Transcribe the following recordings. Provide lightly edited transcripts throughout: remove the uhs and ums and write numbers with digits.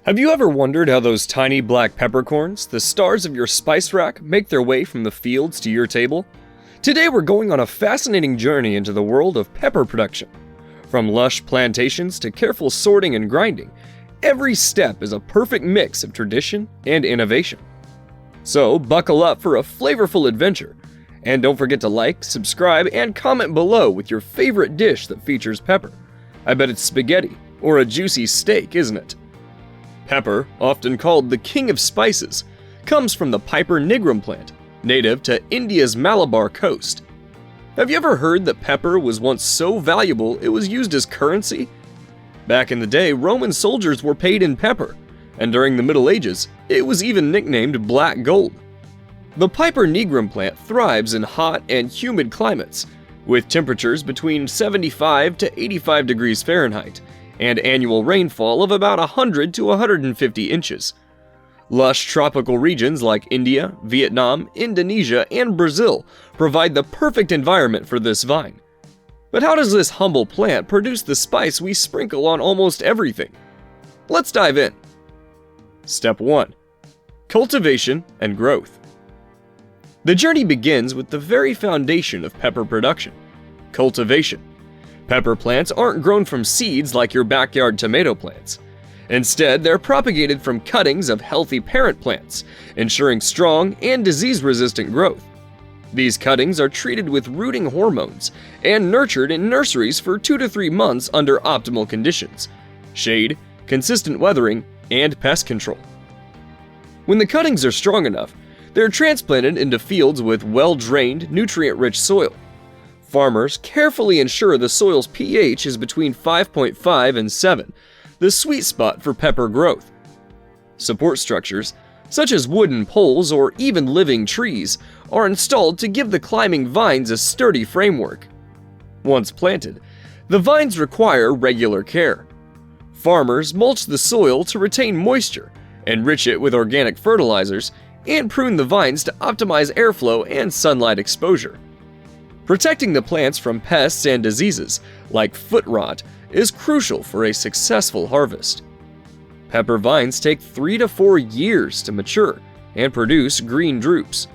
Have you ever wondered how those tiny black peppercorns, the stars of your spice rack, make their way from the fields to your table? Today we're going on a fascinating journey into the world of pepper production. From lush plantations to careful sorting and grinding, every step is a perfect mix of tradition and innovation. So buckle up for a flavorful adventure, and don't forget to like, subscribe, and comment below with your favorite dish that features pepper. I bet it's spaghetti or a juicy steak, isn't it? Pepper, often called the king of spices, comes from the Piper nigrum plant, native to India's Malabar coast. Have you ever heard that pepper was once so valuable it was used as currency? Back in the day, Roman soldiers were paid in pepper, and during the Middle Ages, it was even nicknamed black gold. The Piper nigrum plant thrives in hot and humid climates, with temperatures between 75 to 85 degrees Fahrenheit, and annual rainfall of about 100 to 150 inches. Lush tropical regions like India, Vietnam, Indonesia, and Brazil provide the perfect environment for this vine. But how does this humble plant produce the spice we sprinkle on almost everything? Let's dive in. Step 1. Cultivation and growth. The journey begins with the very foundation of pepper production, cultivation. Pepper plants aren't grown from seeds like your backyard tomato plants. Instead, they're propagated from cuttings of healthy parent plants, ensuring strong and disease-resistant growth. These cuttings are treated with rooting hormones and nurtured in nurseries for 2 to 3 months under optimal conditions: shade, consistent weathering, and pest control. When the cuttings are strong enough, they're transplanted into fields with well-drained, nutrient-rich soil. Farmers carefully ensure the soil's pH is between 5.5 and 7, the sweet spot for pepper growth. Support structures, such as wooden poles or even living trees, are installed to give the climbing vines a sturdy framework. Once planted, the vines require regular care. Farmers mulch the soil to retain moisture, enrich it with organic fertilizers, and prune the vines to optimize airflow and sunlight exposure. Protecting the plants from pests and diseases, like foot rot, is crucial for a successful harvest. Pepper vines take 3 to 4 years to mature and produce green drupes.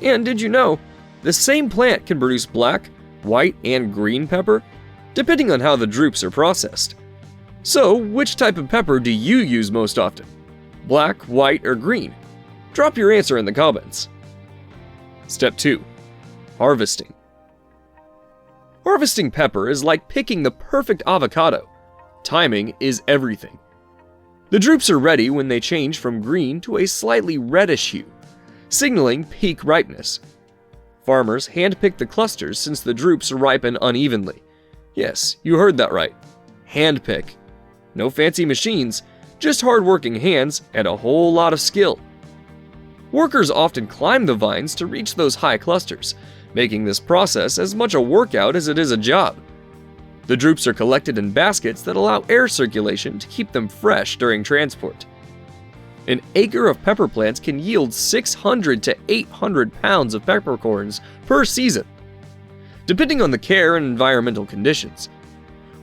And did you know, the same plant can produce black, white, and green pepper, depending on how the drupes are processed. So, which type of pepper do you use most often? Black, white, or green? Drop your answer in the comments. Step 2. Harvesting. Harvesting pepper is like picking the perfect avocado. Timing is everything. The drupes are ready when they change from green to a slightly reddish hue, signaling peak ripeness. Farmers handpick the clusters since the drupes ripen unevenly. Yes, you heard that right. Handpick. No fancy machines, just hard-working hands and a whole lot of skill. Workers often climb the vines to reach those high clusters, making this process as much a workout as it is a job. The drupes are collected in baskets that allow air circulation to keep them fresh during transport. An acre of pepper plants can yield 600 to 800 pounds of peppercorns per season, depending on the care and environmental conditions.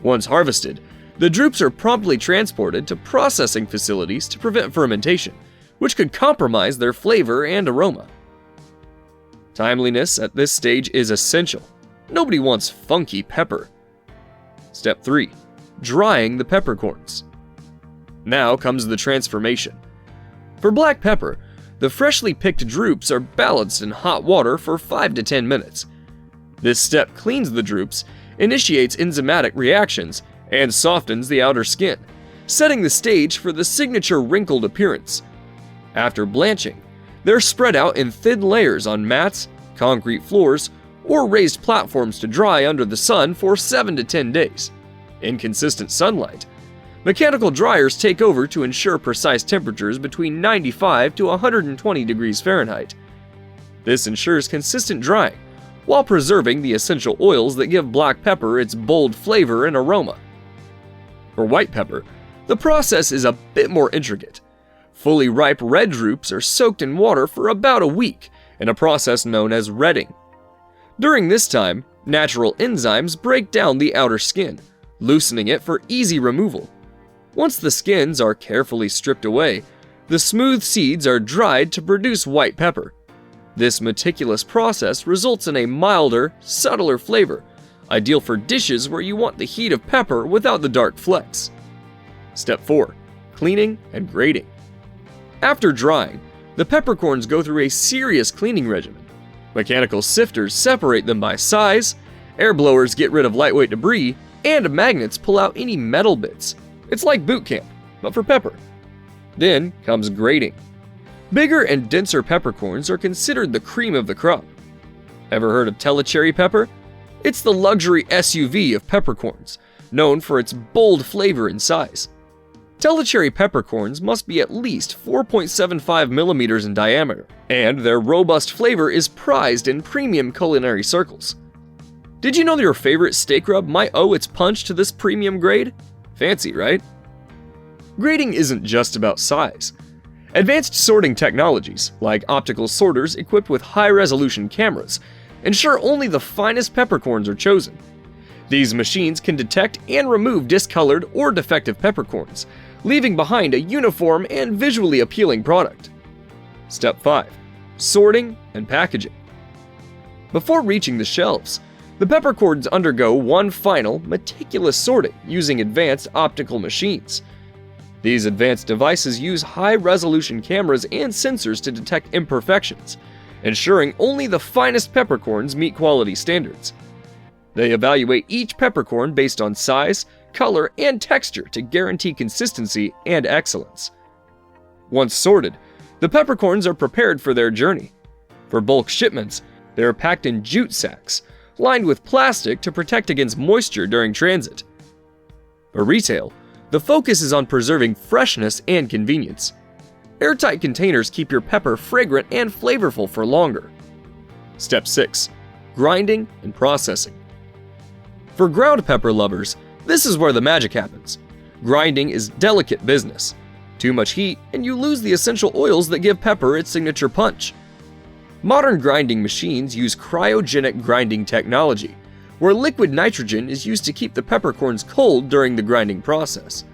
Once harvested, the drupes are promptly transported to processing facilities to prevent fermentation, which could compromise their flavor and aroma. Timeliness at this stage is essential. Nobody wants funky pepper. Step 3. Drying the peppercorns. Now comes the transformation. For black pepper, the freshly picked drupes are balanced in hot water for 5 to 10 minutes. This step cleans the drupes, initiates enzymatic reactions, and softens the outer skin, setting the stage for the signature wrinkled appearance. After blanching, they're spread out in thin layers on mats, concrete floors, or raised platforms to dry under the sun for 7 to 10 days. In consistent sunlight, mechanical dryers take over to ensure precise temperatures between 95 to 120 degrees Fahrenheit. This ensures consistent drying, while preserving the essential oils that give black pepper its bold flavor and aroma. For white pepper, the process is a bit more intricate. Fully ripe red drupes are soaked in water for about a week in a process known as redding. During this time, natural enzymes break down the outer skin, loosening it for easy removal. Once the skins are carefully stripped away, the smooth seeds are dried to produce white pepper. This meticulous process results in a milder, subtler flavor, ideal for dishes where you want the heat of pepper without the dark flecks. Step 4. Cleaning and grating. After drying, the peppercorns go through a serious cleaning regimen. Mechanical sifters separate them by size, air blowers get rid of lightweight debris, and magnets pull out any metal bits. It's like boot camp, but for pepper. Then comes grating. Bigger and denser peppercorns are considered the cream of the crop. Ever heard of telecherry pepper? It's the luxury SUV of peppercorns, known for its bold flavor and size. Telecherry peppercorns must be at least 4.75 millimeters in diameter, and their robust flavor is prized in premium culinary circles. Did you know that your favorite steak rub might owe its punch to this premium grade? Fancy, right? Grating isn't just about size. Advanced sorting technologies, like optical sorters equipped with high-resolution cameras, ensure only the finest peppercorns are chosen. These machines can detect and remove discolored or defective peppercorns, leaving behind a uniform and visually appealing product. Step 5. Sorting and packaging. Before reaching the shelves, the peppercorns undergo one final, meticulous sorting using advanced optical machines. These advanced devices use high-resolution cameras and sensors to detect imperfections, ensuring only the finest peppercorns meet quality standards. They evaluate each peppercorn based on size, color, and texture to guarantee consistency and excellence. Once sorted, the peppercorns are prepared for their journey. For bulk shipments, they are packed in jute sacks, lined with plastic to protect against moisture during transit. For retail, the focus is on preserving freshness and convenience. Airtight containers keep your pepper fragrant and flavorful for longer. Step 6. Grinding and processing. For ground pepper lovers, this is where the magic happens. Grinding is delicate business. Too much heat, and you lose the essential oils that give pepper its signature punch. Modern grinding machines use cryogenic grinding technology, where liquid nitrogen is used to keep the peppercorns cold during the grinding process.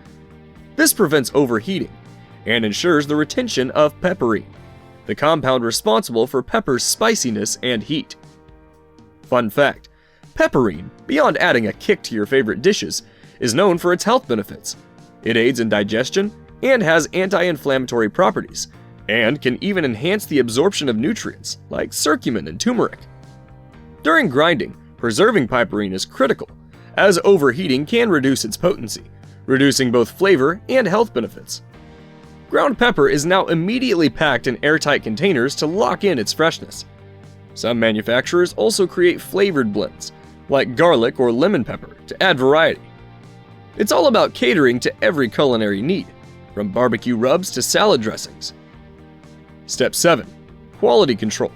This prevents overheating and ensures the retention of pepperine, the compound responsible for pepper's spiciness and heat. Fun fact: pepperine, beyond adding a kick to your favorite dishes, is known for its health benefits. It aids in digestion and has anti-inflammatory properties, and can even enhance the absorption of nutrients like curcumin and turmeric. During grinding, preserving piperine is critical, as overheating can reduce its potency, reducing both flavor and health benefits. Ground pepper is now immediately packed in airtight containers to lock in its freshness. Some manufacturers also create flavored blends, like garlic or lemon pepper, to add variety. It's all about catering to every culinary need, from barbecue rubs to salad dressings. Step 7. Quality control.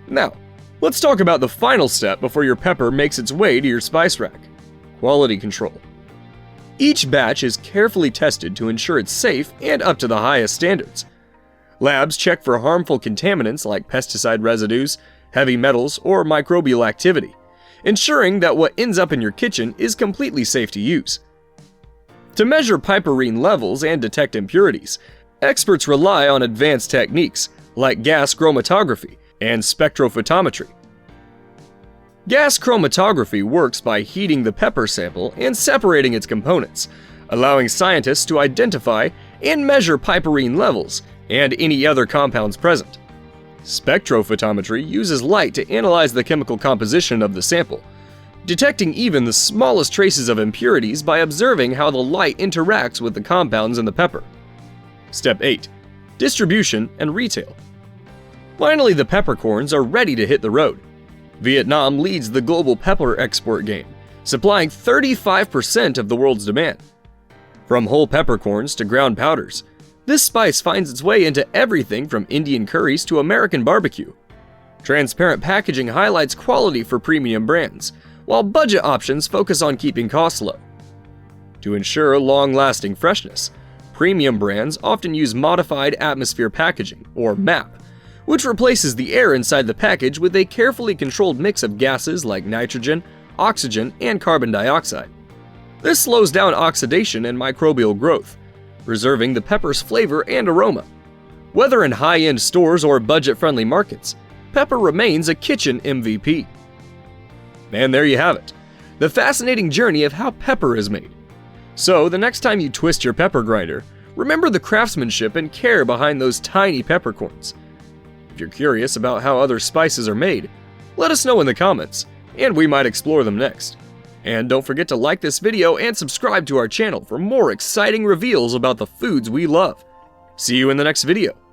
Now, let's talk about the final step before your pepper makes its way to your spice rack: quality control. Each batch is carefully tested to ensure it's safe and up to the highest standards. Labs check for harmful contaminants like pesticide residues, heavy metals, or microbial activity, ensuring that what ends up in your kitchen is completely safe to use. To measure piperine levels and detect impurities, experts rely on advanced techniques like gas chromatography and spectrophotometry. Gas chromatography works by heating the pepper sample and separating its components, allowing scientists to identify and measure piperine levels and any other compounds present. Spectrophotometry uses light to analyze the chemical composition of the sample, detecting even the smallest traces of impurities by observing how the light interacts with the compounds in the pepper. Step 8. Distribution and retail. Finally, the peppercorns are ready to hit the road. Vietnam leads the global pepper export game, supplying 35% of the world's demand. From whole peppercorns to ground powders, this spice finds its way into everything from Indian curries to American barbecue. Transparent packaging highlights quality for premium brands, while budget options focus on keeping costs low. To ensure long-lasting freshness, premium brands often use modified atmosphere packaging, or MAP, which replaces the air inside the package with a carefully controlled mix of gases like nitrogen, oxygen, and carbon dioxide. This slows down oxidation and microbial growth, preserving the pepper's flavor and aroma. Whether in high-end stores or budget-friendly markets, pepper remains a kitchen MVP. And there you have it, the fascinating journey of how pepper is made. So the next time you twist your pepper grinder, remember the craftsmanship and care behind those tiny peppercorns. If you're curious about how other spices are made, let us know in the comments, and we might explore them next. And don't forget to like this video and subscribe to our channel for more exciting reveals about the foods we love. See you in the next video.